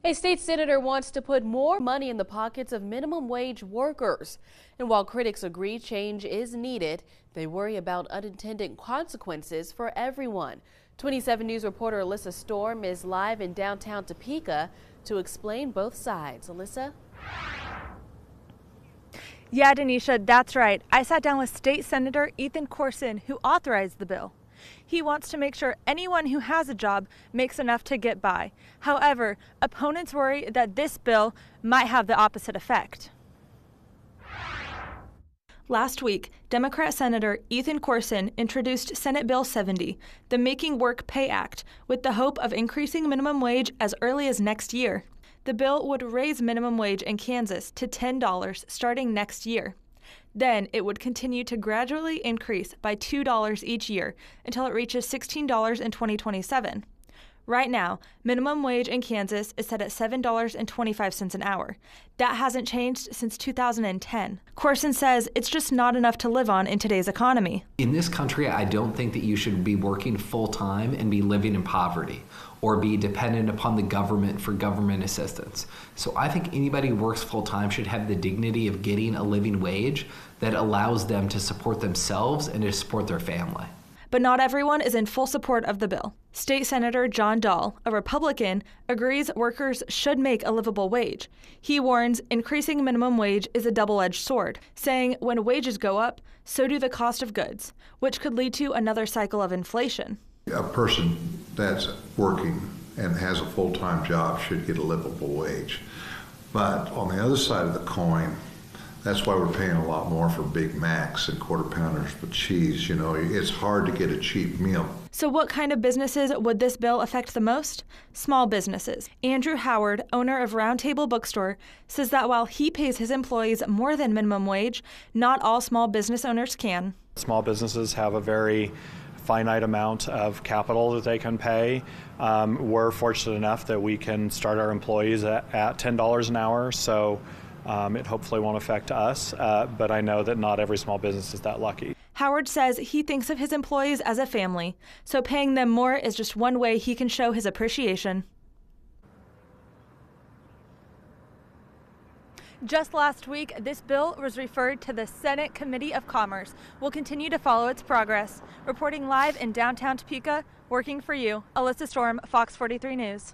A state senator wants to put more money in the pockets of minimum wage workers. And while critics agree change is needed, they worry about unintended consequences for everyone. 27 News reporter Alyssa Storm is live in downtown Topeka to explain both sides. Alyssa? Yeah, Denisha, that's right. I sat down with State Senator Ethan Corson, who authorized the bill. He wants to make sure anyone who has a job makes enough to get by. However, opponents worry that this bill might have the opposite effect. Last week, Democrat Senator Ethan Corson introduced Senate Bill 70, the Making Work Pay Act, with the hope of increasing minimum wage as early as next year. The bill would raise minimum wage in Kansas to $10 starting next year. Then it would continue to gradually increase by $2 each year until it reaches $16 in 2027. Right now, minimum wage in Kansas is set at $7.25 an hour. That hasn't changed since 2010. Corson says it's just not enough to live on in today's economy. In this country, I don't think that you should be working full-time and be living in poverty or be dependent upon the government for government assistance. So I think anybody who works full-time should have the dignity of getting a living wage that allows them to support themselves and to support their family. But not everyone is in full support of the bill. State Senator John Dahl, a Republican, agrees workers should make a livable wage. He warns increasing minimum wage is a double-edged sword, saying when wages go up, so do the cost of goods, which could lead to another cycle of inflation. A person that's working and has a full-time job should get a livable wage. But on the other side of the coin, that's why we're paying a lot more for Big Macs and quarter pounders with cheese. You know, it's hard to get a cheap meal. So what kind of businesses would this bill affect the most? Small businesses. Andrew Howard, owner of Round Table Bookstore, says that while he pays his employees more than minimum wage, not all small business owners can. Small businesses have a very finite amount of capital that they can pay. We're fortunate enough that we can start our employees at $10 an hour, so it hopefully won't affect us, but I know that not every small business is that lucky. Howard says he thinks of his employees as a family, so paying them more is just one way he can show his appreciation. Just last week, this bill was referred to the Senate Committee of Commerce. We'll continue to follow its progress. Reporting live in downtown Topeka, working for you, Alyssa Storm, Fox 43 News.